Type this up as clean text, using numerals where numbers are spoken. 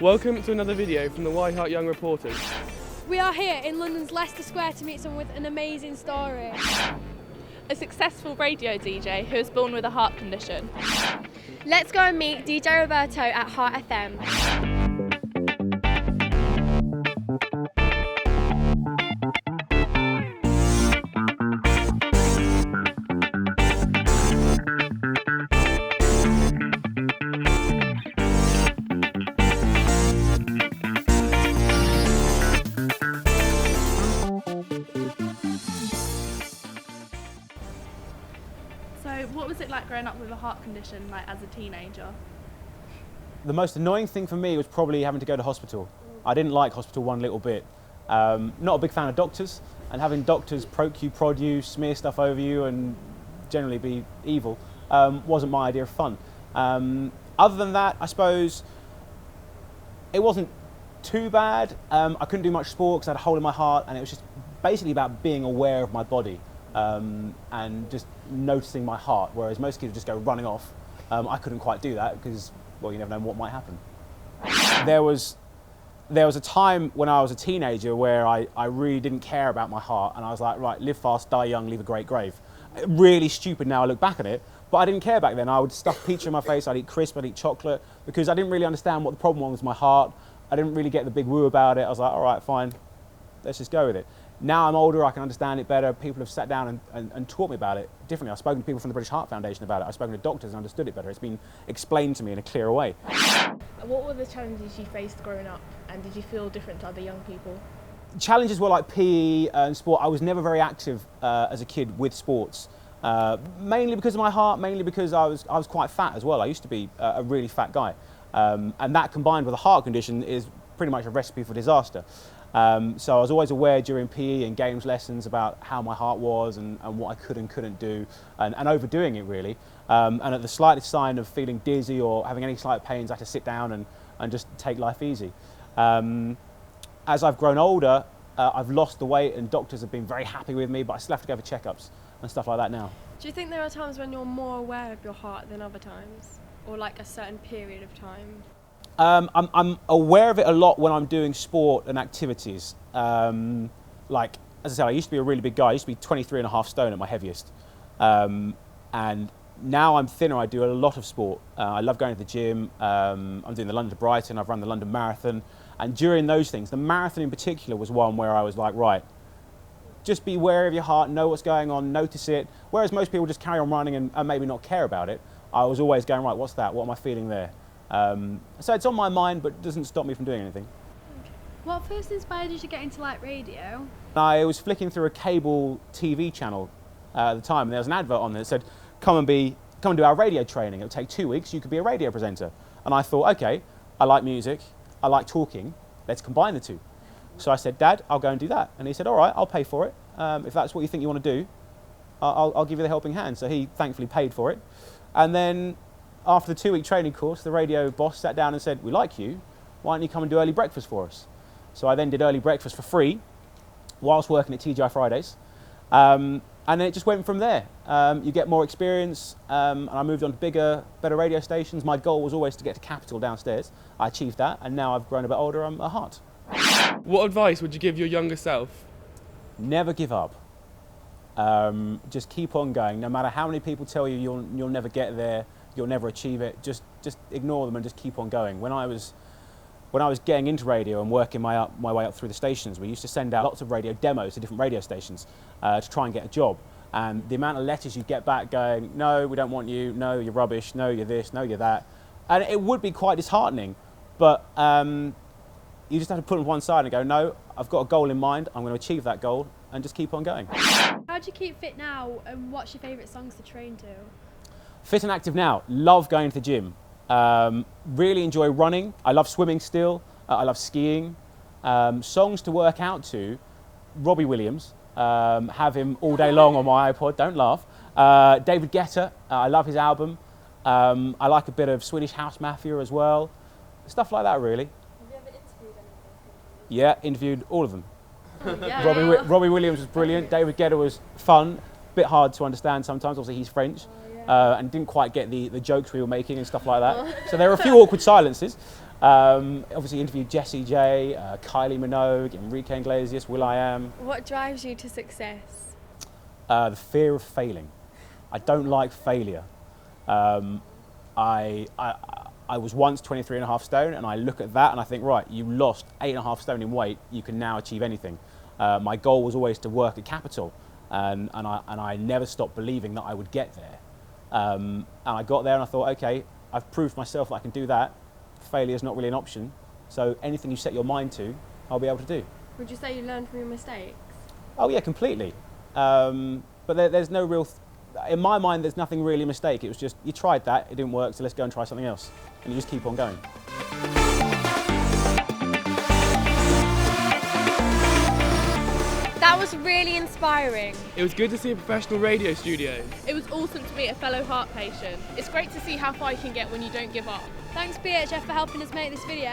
Welcome to another video from the yheart Young Reporters. We are here in London's Leicester Square to meet someone with an amazing story. A successful radio DJ who was born with a heart condition. Let's go and meet DJ Roberto at Heart FM. So what was it like growing up with a heart condition, like as a teenager? The most annoying thing for me was probably having to go to hospital. I didn't like hospital one little bit. Not a big fan of doctors, and having doctors poke you, prod you, smear stuff over you and generally be evil wasn't my idea of fun. Other than that, I suppose it wasn't too bad. I couldn't do much sport because I had a hole in my heart, and it was just basically about being aware of my body and just noticing my heart, whereas most kids just go running off. I couldn't quite do that because, well, you never know what might happen. There was a time when I was a teenager where I really didn't care about my heart, and I was like, right, live fast, die young, leave a great grave. Really stupid now I look back at it, but I didn't care back then. I would stuff pizza in my face, I'd eat crisp, I'd eat chocolate, because I didn't really understand what the problem was with my heart. I didn't really get the big woo about it. I was like, all right, fine, let's just go with it. Now I'm older, I can understand it better. People have sat down and taught me about it differently. I've spoken to people from the British Heart Foundation about it. I've spoken to doctors and understood it better. It's been explained to me in a clearer way. What were the challenges you faced growing up, and did you feel different to other young people? Challenges were like PE and sport. I was never very active as a kid with sports, mainly because of my heart, mainly because I was quite fat as well. I used to be a really fat guy, and that combined with a heart condition is pretty much a recipe for disaster. So I was always aware during PE and games lessons about how my heart was and what I could and couldn't do, and overdoing it really. And at the slightest sign of feeling dizzy or having any slight pains, I had to sit down and just take life easy. As I've grown older, I've lost the weight and doctors have been very happy with me, but I still have to go for checkups and stuff like that now. Do you think there are times when you're more aware of your heart than other times? Or like a certain period of time? I'm aware of it a lot when I'm doing sport and activities. Like, as I said, I used to be a really big guy. I used to be 23.5 stone at my heaviest. And now I'm thinner. I do a lot of sport. I love going to the gym. I'm doing the London to Brighton. I've run the London Marathon. And during those things, the marathon in particular was one where I was like, right, just be aware of your heart, know what's going on, notice it. Whereas most people just carry on running and maybe not care about it. I was always going, right, what's that? What am I feeling there? So it's on my mind, but it doesn't stop me from doing anything. What first inspired you to get into like radio? I was flicking through a cable TV channel at the time, and there was an advert on there that said, come and do our radio training. It'll take 2 weeks, you could be a radio presenter. And I thought, okay, I like music, I like talking, let's combine the two. So I said, Dad, I'll go and do that. And he said, all right, I'll pay for it. If that's what you think you want to do, I'll give you the helping hand. So he thankfully paid for it. And then after the 2-week training course, the radio boss sat down and said, we like you, why don't you come and do early breakfast for us? So I then did early breakfast for free whilst working at TGI Fridays. And then it just went from there. You get more experience, and I moved on to bigger, better radio stations. My goal was always to get to Capital downstairs. I achieved that, and now I've grown a bit older, I'm a heart. What advice would you give your younger self? Never give up. Just keep on going. No matter how many people tell you you'll never get there, you'll never achieve it, just ignore them and just keep on going. When I was getting into radio and working my way up through the stations, we used to send out lots of radio demos to different radio stations to try and get a job. And the amount of letters you get back going, no, we don't want you, no, you're rubbish, no, you're this, no, you're that. And it would be quite disheartening, but you just have to put it on one side and go, no, I've got a goal in mind, I'm going to achieve that goal, and just keep on going. How do you keep fit now, and what's your favourite songs to train to? Fit and active now, love going to the gym. Really enjoy running, I love swimming still, I love skiing. Songs to work out to, Robbie Williams, have him all day long on my iPod, don't laugh. David Guetta, I love his album. I like a bit of Swedish House Mafia as well. Stuff like that really. Have you ever interviewed anyone? Yeah, interviewed all of them. Yeah. Robbie Williams was brilliant, David Guetta was fun, a bit hard to understand sometimes, obviously he's French. And didn't quite get the jokes we were making and stuff like that. So there were a few awkward silences. Obviously interviewed Jessie J, Kylie Minogue, Enrique Iglesias, will.i.am. What drives you to success? The fear of failing. I don't like failure. I was once 23.5 stone, and I look at that and I think, right, you lost 8.5 stone in weight, you can now achieve anything. My goal was always to work at Capital, and I never stopped believing that I would get there. And I got there and I thought, okay, I've proved myself that I can do that. Failure is not really an option, so anything you set your mind to, I'll be able to do. Would you say you learned from your mistakes? Oh yeah, completely. But there's no real, in my mind, there's nothing really a mistake. It was just, you tried that, it didn't work, so let's go and try something else. And you just keep on going. That was really inspiring. It was good to see a professional radio studio. It was awesome to meet a fellow heart patient. It's great to see how far you can get when you don't give up. Thanks BHF for helping us make this video.